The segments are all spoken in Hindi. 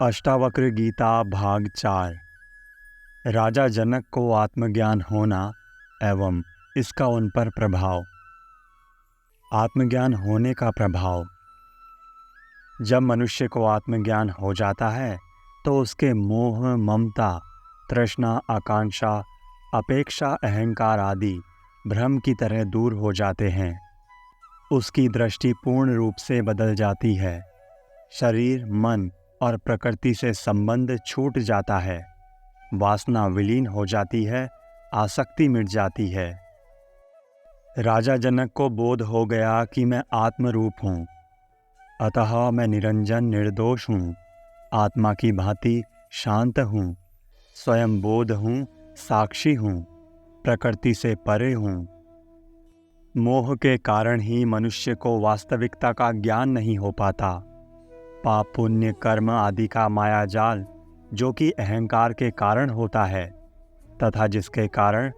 अष्टावक्र गीता भाग 4। राजा जनक को आत्मज्ञान होना एवं इसका उन पर प्रभाव। आत्मज्ञान होने का प्रभाव। जब मनुष्य को आत्मज्ञान हो जाता है तो उसके मोह, ममता, तृष्णा, आकांक्षा, अपेक्षा, अहंकार आदि भ्रम की तरह दूर हो जाते हैं। उसकी दृष्टि पूर्ण रूप से बदल जाती है। शरीर, मन और प्रकृति से संबंध छूट जाता है। वासना विलीन हो जाती है, आसक्ति मिट जाती है। राजा जनक को बोध हो गया कि मैं आत्मरूप हूँ, अतः मैं निरंजन निर्दोष हूँ, आत्मा की भांति शांत हूँ, स्वयं बोध हूँ, साक्षी हूँ, प्रकृति से परे हूँ। मोह के कारण ही मनुष्य को वास्तविकता का ज्ञान नहीं हो पाता। पाप, पुण्य, कर्म आदि का मायाजाल जो कि अहंकार के कारण होता है तथा जिसके कारण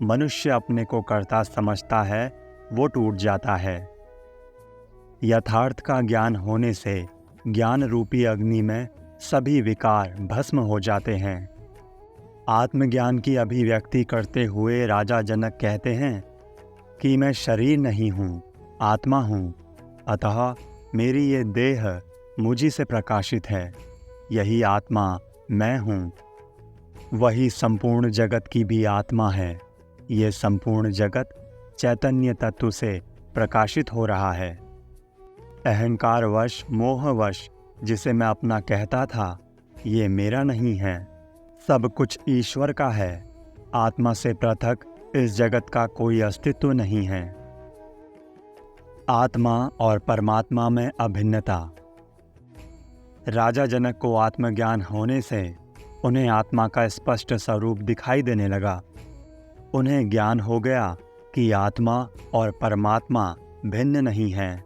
मनुष्य अपने को कर्ता समझता है, वो टूट जाता है। यथार्थ का ज्ञान होने से ज्ञान रूपी अग्नि में सभी विकार भस्म हो जाते हैं। आत्मज्ञान की अभिव्यक्ति करते हुए राजा जनक कहते हैं कि मैं शरीर नहीं हूँ, आत्मा हूँ, अतः मेरी ये देह मुझी से प्रकाशित है। यही आत्मा मैं हूँ। वही संपूर्ण जगत की भी आत्मा है। ये संपूर्ण जगत चैतन्य तत्व से प्रकाशित हो रहा है। अहंकारवश, मोहवश जिसे मैं अपना कहता था, ये मेरा नहीं है। सब कुछ ईश्वर का है। आत्मा से पृथक इस जगत का कोई अस्तित्व नहीं है। आत्मा और परमात्मा में अभिन्नता। राजा जनक को आत्मज्ञान होने से उन्हें आत्मा का स्पष्ट स्वरूप दिखाई देने लगा। उन्हें ज्ञान हो गया कि आत्मा और परमात्मा भिन्न नहीं हैं।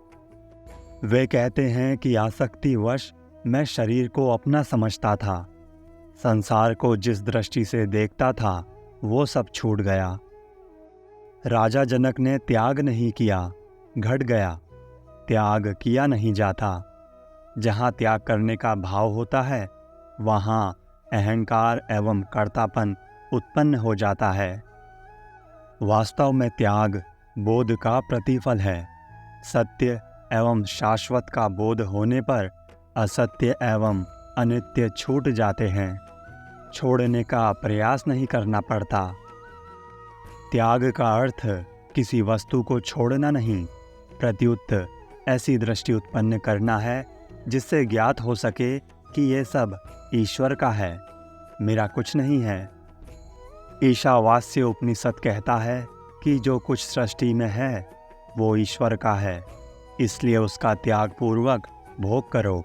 वे कहते हैं कि आसक्तिवश मैं शरीर को अपना समझता था। संसार को जिस दृष्टि से देखता था वो सब छूट गया। राजा जनक ने त्याग नहीं किया, घट गया। त्याग किया नहीं जाता। जहाँ त्याग करने का भाव होता है वहाँ अहंकार एवं कर्तापन उत्पन्न हो जाता है। वास्तव में त्याग बोध का प्रतिफल है। सत्य एवं शाश्वत का बोध होने पर असत्य एवं अनित्य छूट जाते हैं। छोड़ने का प्रयास नहीं करना पड़ता। त्याग का अर्थ किसी वस्तु को छोड़ना नहीं, प्रत्युत ऐसी दृष्टि उत्पन्न करना है जिससे ज्ञात हो सके कि ये सब ईश्वर का है, मेरा कुछ नहीं है। ईशावास्य उपनिषद कहता है कि जो कुछ सृष्टि में है वो ईश्वर का है, इसलिए उसका त्याग पूर्वक भोग करो।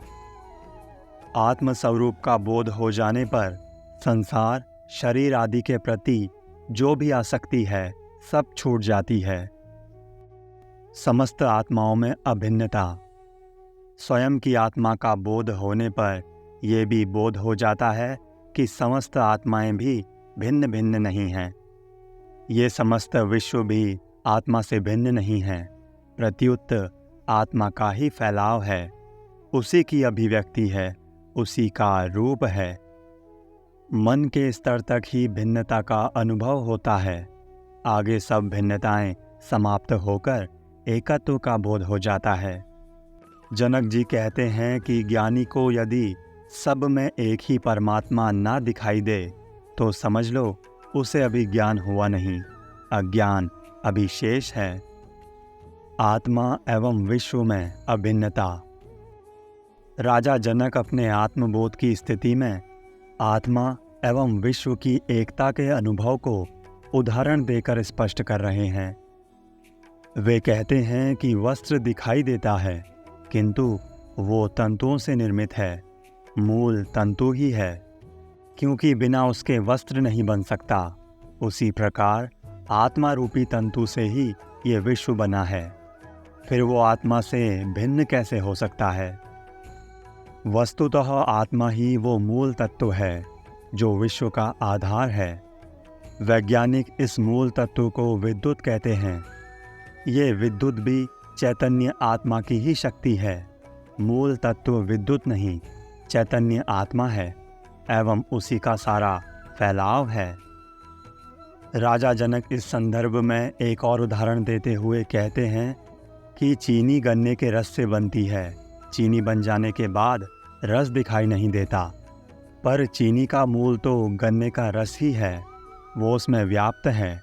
आत्मस्वरूप का बोध हो जाने पर संसार, शरीर आदि के प्रति जो भी आसक्ति है सब छूट जाती है। समस्त आत्माओं में अभिन्नता। स्वयं की आत्मा का बोध होने पर यह भी बोध हो जाता है कि समस्त आत्माएं भी भिन्न भिन्न नहीं हैं। ये समस्त विश्व भी आत्मा से भिन्न नहीं है, प्रत्युत आत्मा का ही फैलाव है, उसी की अभिव्यक्ति है, उसी का रूप है। मन के स्तर तक ही भिन्नता का अनुभव होता है। आगे सब भिन्नताएं समाप्त होकर एकत्व का बोध हो जाता है। जनक जी कहते हैं कि ज्ञानी को यदि सब में एक ही परमात्मा ना दिखाई दे तो समझ लो उसे अभी ज्ञान हुआ नहीं, अज्ञान अभी शेष है। आत्मा एवं विश्व में अभिन्नता। राजा जनक अपने आत्मबोध की स्थिति में आत्मा एवं विश्व की एकता के अनुभव को उदाहरण देकर स्पष्ट कर रहे हैं। वे कहते हैं कि वस्त्र दिखाई देता है किंतु वो तंतुओं से निर्मित है, मूल तंतु ही है, क्योंकि बिना उसके वस्त्र नहीं बन सकता। उसी प्रकार आत्मा रूपी तंतु से ही ये विश्व बना है, फिर वो आत्मा से भिन्न कैसे हो सकता है? वस्तुतः आत्मा ही वो मूल तत्व है जो विश्व का आधार है। वैज्ञानिक इस मूल तत्व को विद्युत कहते हैं। ये विद्युत भी चैतन्य आत्मा की ही शक्ति है, मूल तत्व विद्युत नहीं। चैतन्य आत्मा है एवं उसी का सारा फैलाव है। राजा जनक इस संदर्भ में एक और उदाहरण देते हुए कहते हैं कि चीनी गन्ने के रस से बनती है। चीनी बन जाने के बाद रस दिखाई नहीं देता, पर चीनी का मूल तो गन्ने का रस ही है, वो उसमें व्याप्त है।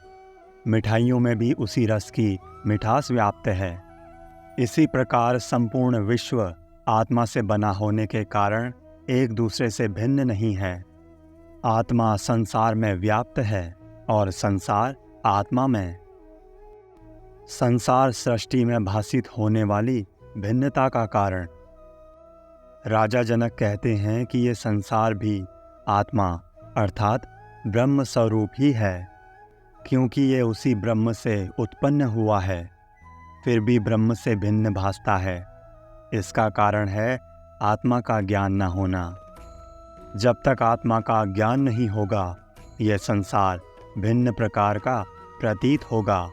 मिठाइयों में भी उसी रस की मिठास व्याप्त है। इसी प्रकार संपूर्ण विश्व आत्मा से बना होने के कारण एक दूसरे से भिन्न नहीं है। आत्मा संसार में व्याप्त है और संसार आत्मा में। संसार सृष्टि में भासित होने वाली भिन्नता का कारण। राजा जनक कहते हैं कि ये संसार भी आत्मा अर्थात ब्रह्म स्वरूप ही है, क्योंकि ये उसी ब्रह्म से उत्पन्न हुआ है, फिर भी ब्रह्म से भिन्न भासता है। इसका कारण है आत्मा का ज्ञान न होना। जब तक आत्मा का ज्ञान नहीं होगा, यह संसार भिन्न प्रकार का प्रतीत होगा,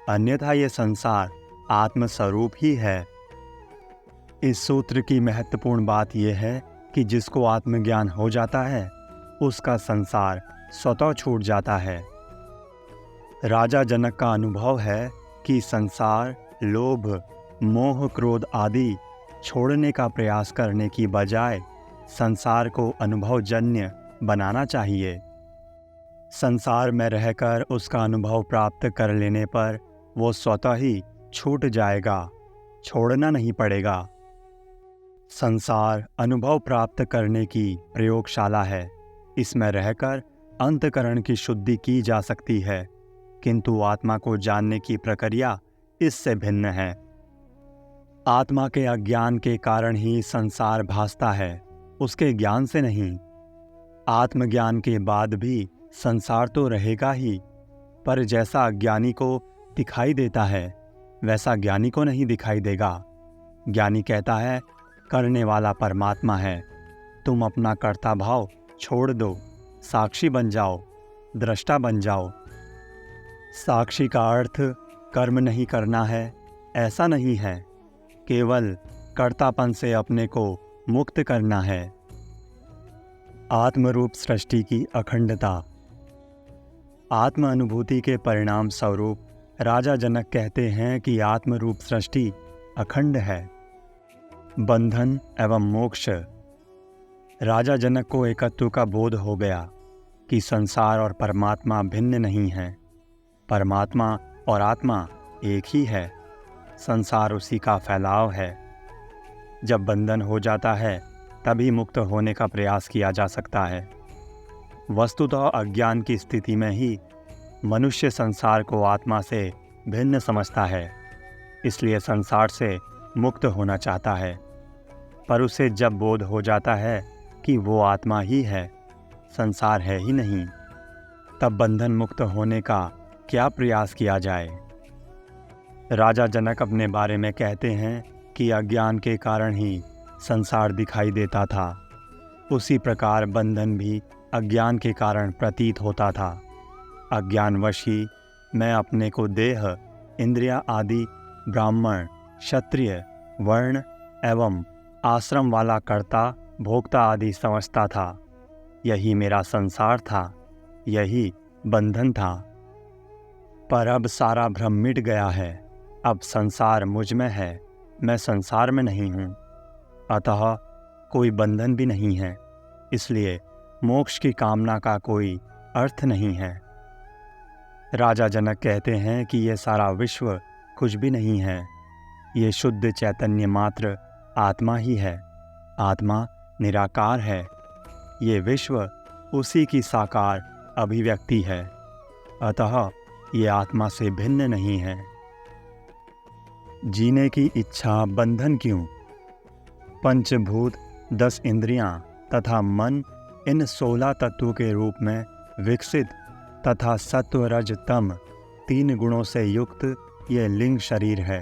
अन्यथा यह संसार आत्मस्वरूप ही है। इस सूत्र की महत्वपूर्ण बात यह है कि जिसको आत्मज्ञान हो जाता है, उसका संसार स्वतः छूट जाता है। राजा जनक का अनुभव है कि संसार, लोभ, मोह, क्रोध आदि छोड़ने का प्रयास करने की बजाय संसार को अनुभवजन्य बनाना चाहिए। संसार में रहकर उसका अनुभव प्राप्त कर लेने पर वो स्वतः ही छूट जाएगा, छोड़ना नहीं पड़ेगा। संसार अनुभव प्राप्त करने की प्रयोगशाला है। इसमें रहकर अंतःकरण की शुद्धि की जा सकती है, किंतु आत्मा को जानने की प्रक्रिया इससे भिन्न है। आत्मा के अज्ञान के कारण ही संसार भासता है, उसके ज्ञान से नहीं। आत्मज्ञान के बाद भी संसार तो रहेगा ही, पर जैसा अज्ञानी को दिखाई देता है वैसा ज्ञानी को नहीं दिखाई देगा। ज्ञानी कहता है करने वाला परमात्मा है, तुम अपना कर्ता भाव छोड़ दो, साक्षी बन जाओ, दृष्टा बन जाओ। साक्षी का अर्थ कर्म नहीं करना है, ऐसा नहीं है, केवल कर्तापन से अपने को मुक्त करना है। आत्मरूप सृष्टि की अखंडता। आत्म अनुभूति के परिणाम स्वरूप राजा जनक कहते हैं कि आत्मरूप सृष्टि अखंड है। बंधन एवं मोक्ष। राजा जनक को एकत्व का बोध हो गया कि संसार और परमात्मा भिन्न नहीं है, परमात्मा और आत्मा एक ही है, संसार उसी का फैलाव है। जब बंधन हो जाता है तभी मुक्त होने का प्रयास किया जा सकता है। वस्तुतः अज्ञान की स्थिति में ही मनुष्य संसार को आत्मा से भिन्न समझता है, इसलिए संसार से मुक्त होना चाहता है। पर उसे जब बोध हो जाता है कि वो आत्मा ही है, संसार है ही नहीं, तब बंधन मुक्त होने का क्या प्रयास किया जाए। राजा जनक अपने बारे में कहते हैं कि अज्ञान के कारण ही संसार दिखाई देता था, उसी प्रकार बंधन भी अज्ञान के कारण प्रतीत होता था। अज्ञानवश ही मैं अपने को देह, इंद्रिया आदि ब्राह्मण, क्षत्रिय, वर्ण एवं आश्रम वाला कर्ता, भोक्ता आदि समझता था। यही मेरा संसार था, यही बंधन था। पर अब सारा भ्रम मिट गया है, अब संसार मुझ में है, मैं संसार में नहीं हूँ, अतः कोई बंधन भी नहीं है, इसलिए मोक्ष की कामना का कोई अर्थ नहीं है। राजा जनक कहते हैं कि ये सारा विश्व कुछ भी नहीं है, ये शुद्ध चैतन्य मात्र आत्मा ही है। आत्मा निराकार है, ये विश्व उसी की साकार अभिव्यक्ति है, अतः ये आत्मा से भिन्न नहीं है। जीने की इच्छा बंधन क्यों? पंचभूत, 10 इंद्रियां तथा मन इन 16 तत्वों के रूप में विकसित तथा सत्व रज तम 3 गुणों से युक्त ये लिंग शरीर है।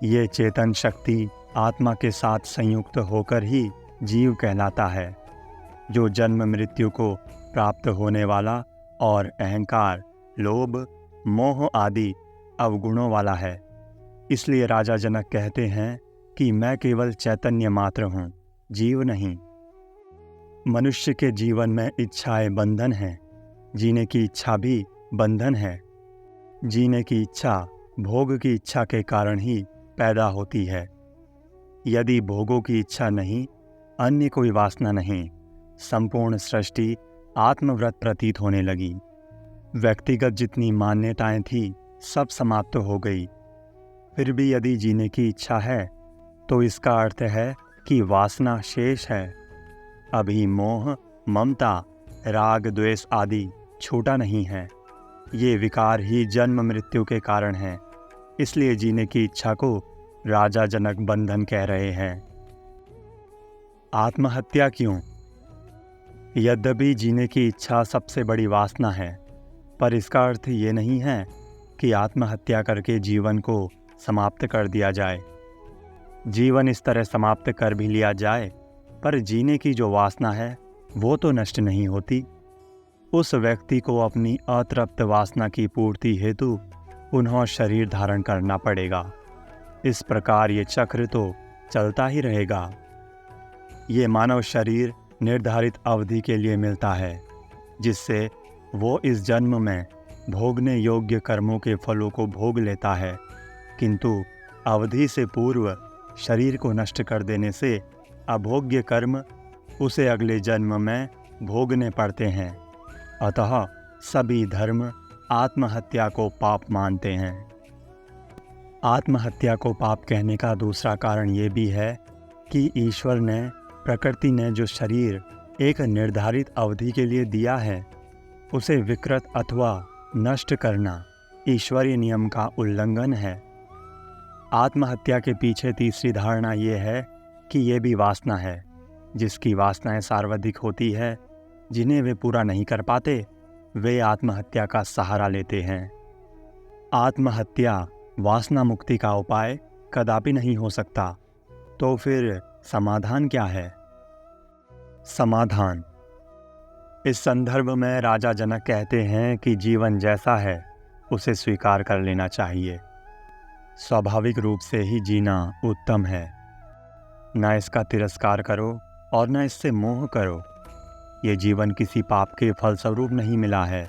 ये चेतन शक्ति आत्मा के साथ संयुक्त होकर ही जीव कहलाता है, जो जन्म मृत्यु को प्राप्त होने वाला और अहंकार, लोभ, मोह आदि अवगुणों वाला है। इसलिए राजा जनक कहते हैं कि मैं केवल चैतन्य मात्र हूँ, जीव नहीं। मनुष्य के जीवन में इच्छाएं बंधन हैं। जीने की इच्छा भी बंधन है। जीने की इच्छा भोग की इच्छा के कारण ही पैदा होती है। यदि भोगों की इच्छा नहीं, अन्य कोई वासना नहीं, संपूर्ण सृष्टि आत्मव्रत प्रतीत होने लगी। व्यक्तिगत जितनी मान्यताएं थी सब समाप्त हो गई। फिर भी यदि जीने की इच्छा है तो इसका अर्थ है कि वासना शेष है। अभी मोह, ममता, राग, द्वेष आदि छूटा नहीं है। ये विकार ही जन्म मृत्यु के कारण हैं। इसलिए जीने की इच्छा को राजा जनक बंधन कह रहे हैं। आत्महत्या क्यों? यद्यपि जीने की इच्छा सबसे बड़ी वासना है, पर इसका अर्थ ये नहीं है कि आत्महत्या करके जीवन को समाप्त कर दिया जाए। जीवन इस तरह समाप्त कर भी लिया जाए, पर जीने की जो वासना है वो तो नष्ट नहीं होती। उस व्यक्ति को अपनी अतृप्त वासना की पूर्ति हेतु पुनः शरीर धारण करना पड़ेगा। इस प्रकार ये चक्र तो चलता ही रहेगा। ये मानव शरीर निर्धारित अवधि के लिए मिलता है, जिससे वो इस जन्म में भोगने योग्य कर्मों के फलों को भोग लेता है, किंतु अवधि से पूर्व शरीर को नष्ट कर देने से अभोग्य कर्म उसे अगले जन्म में भोगने पड़ते हैं। अतः सभी धर्म आत्महत्या को पाप मानते हैं। आत्महत्या को पाप कहने का दूसरा कारण ये भी है कि ईश्वर ने, प्रकृति ने जो शरीर एक निर्धारित अवधि के लिए दिया है, उसे विकृत अथवा नष्ट करना ईश्वरीय नियम का उल्लंघन है। आत्महत्या के पीछे तीसरी धारणा ये है कि ये भी वासना है। जिसकी वासनाएं सर्वाधिक होती है, जिन्हें वे पूरा नहीं कर पाते, वे आत्महत्या का सहारा लेते हैं। आत्महत्या वासना मुक्ति का उपाय कदापि नहीं हो सकता। तो फिर समाधान क्या है? समाधान इस संदर्भ में राजा जनक कहते हैं कि जीवन जैसा है उसे स्वीकार कर लेना चाहिए। स्वाभाविक रूप से ही जीना उत्तम है। न इसका तिरस्कार करो और न इससे मोह करो। ये जीवन किसी पाप के फलस्वरूप नहीं मिला है,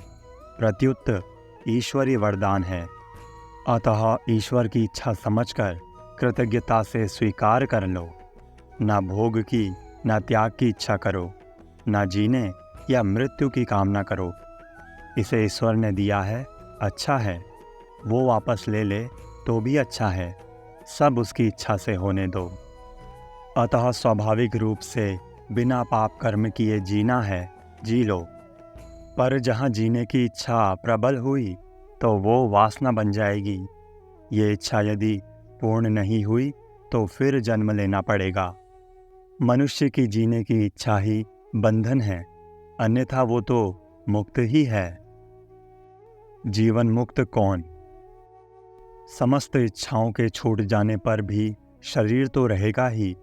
प्रत्युत ईश्वरीय वरदान है। अतः ईश्वर की इच्छा समझकर कृतज्ञता से स्वीकार कर लो। न भोग की न त्याग की इच्छा करो, न जीने या मृत्यु की कामना करो। इसे ईश्वर ने दिया है, अच्छा है। वो वापस ले ले तो भी अच्छा है। सब उसकी इच्छा से होने दो। अतः स्वाभाविक रूप से बिना पाप कर्म किए जीना है, जी लो। पर जहाँ जीने की इच्छा प्रबल हुई तो वो वासना बन जाएगी। ये इच्छा यदि पूर्ण नहीं हुई तो फिर जन्म लेना पड़ेगा। मनुष्य की जीने की इच्छा ही बंधन है, अन्यथा वो तो मुक्त ही है। जीवन मुक्त कौन? समस्त इच्छाओं के छूट जाने पर भी शरीर तो रहेगा ही,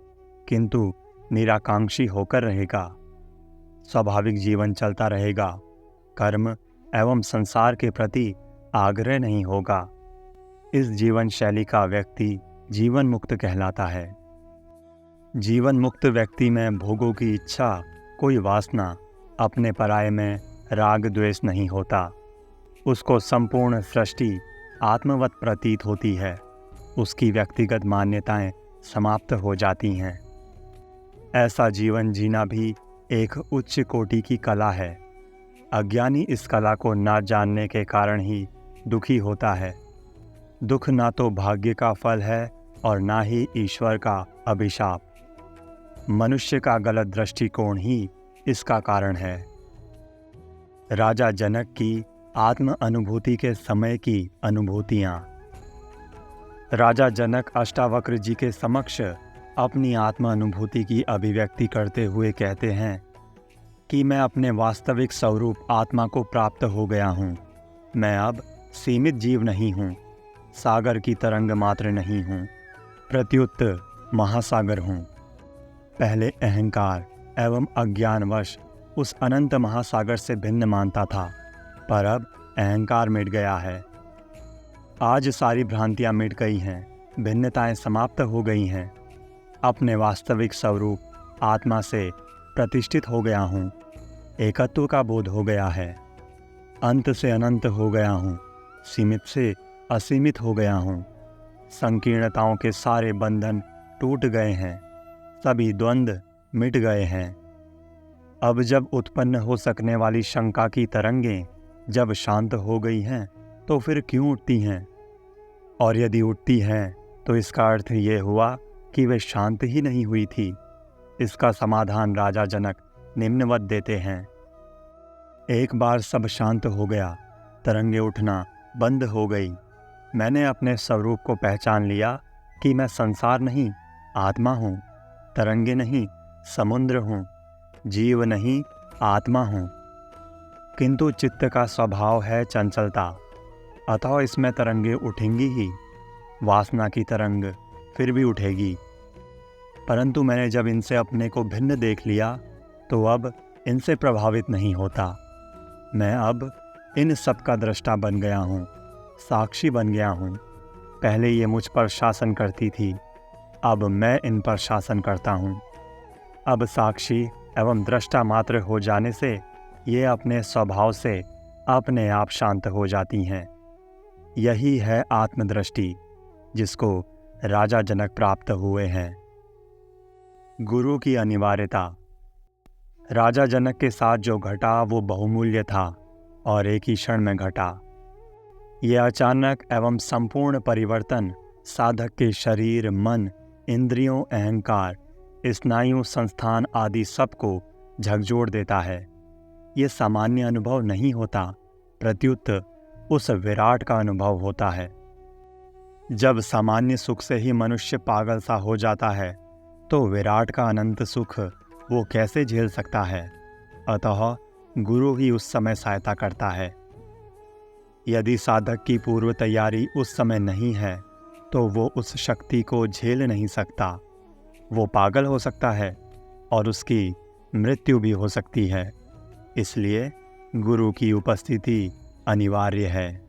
किंतु निराकांक्षी होकर रहेगा। स्वाभाविक जीवन चलता रहेगा। कर्म एवं संसार के प्रति आग्रह नहीं होगा। इस जीवन शैली का व्यक्ति जीवन मुक्त कहलाता है। जीवन मुक्त व्यक्ति में भोगों की इच्छा, कोई वासना, अपने पराये में राग द्वेष नहीं होता। उसको संपूर्ण सृष्टि आत्मवत प्रतीत होती है। उसकी व्यक्तिगत मान्यताएं समाप्त हो जाती हैं। ऐसा जीवन जीना भी एक उच्च कोटि की कला है। अज्ञानी इस कला को ना जानने के कारण ही दुखी होता है। दुख ना तो भाग्य का फल है और ना ही ईश्वर का अभिशाप। मनुष्य का गलत दृष्टिकोण ही इसका कारण है। राजा जनक की आत्म अनुभूति के समय की अनुभूतियाँ। राजा जनक अष्टावक्र जी के समक्ष अपनी आत्म अनुभूति की अभिव्यक्ति करते हुए कहते हैं कि मैं अपने वास्तविक स्वरूप आत्मा को प्राप्त हो गया हूँ। मैं अब सीमित जीव नहीं हूँ, सागर की तरंग मात्र नहीं हूँ, प्रत्युत महासागर हूँ। पहले अहंकार एवं अज्ञानवश उस अनंत महासागर से भिन्न मानता था, पर अब अहंकार मिट गया है। आज सारी भ्रांतियाँ मिट गई हैं, भिन्नताएं समाप्त हो गई हैं। अपने वास्तविक स्वरूप आत्मा से प्रतिष्ठित हो गया हूँ। एकत्व का बोध हो गया है। अंत से अनंत हो गया हूँ। सीमित से असीमित हो गया हूँ। संकीर्णताओं के सारे बंधन टूट गए हैं। सभी द्वंद्व मिट गए हैं। अब जब उत्पन्न हो सकने वाली शंका की तरंगें जब शांत हो गई हैं, तो फिर क्यों उठती हैं? और यदि उठती हैं, तो इसका अर्थ ये हुआ कि वे शांत ही नहीं हुई थी। इसका समाधान राजा जनक निम्नवत देते हैं। एक बार सब शांत हो गया, तरंगे उठना बंद हो गई। मैंने अपने स्वरूप को पहचान लिया कि मैं संसार नहीं, आत्मा हूँ। तरंगे नहीं, समुद्र हूँ। जीव नहीं, आत्मा हूँ। किंतु चित्त का स्वभाव है चंचलता, अतः इसमें तरंगे उठेंगी ही। वासना की तरंग फिर भी उठेगी। परंतु मैंने जब इनसे अपने को भिन्न देख लिया, तो अब इनसे प्रभावित नहीं होता। मैं अब इन सब का दृष्टा बन गया हूँ, साक्षी बन गया हूँ। पहले ये मुझ पर शासन करती थी, अब मैं इन पर शासन करता हूँ। अब साक्षी एवं दृष्टा मात्र हो जाने से ये अपने स्वभाव से अपने आप शांत हो जाती हैं। यही है आत्मदृष्टि, जिसको राजा जनक प्राप्त हुए हैं। गुरु की अनिवार्यता। राजा जनक के साथ जो घटा वो बहुमूल्य था और एक ही क्षण में घटा। यह अचानक एवं संपूर्ण परिवर्तन साधक के शरीर, मन, इंद्रियों, अहंकार, स्नायु, संस्थान आदि सबको झकझोर देता है। ये सामान्य अनुभव नहीं होता, प्रत्युत उस विराट का अनुभव होता है। जब सामान्य सुख से ही मनुष्य पागल सा हो जाता है, तो विराट का अनंत सुख वो कैसे झेल सकता है? अतः गुरु ही उस समय सहायता करता है। यदि साधक की पूर्व तैयारी उस समय नहीं है, तो वो उस शक्ति को झेल नहीं सकता। वो पागल हो सकता है और उसकी मृत्यु भी हो सकती है। इसलिए गुरु की उपस्थिति अनिवार्य है।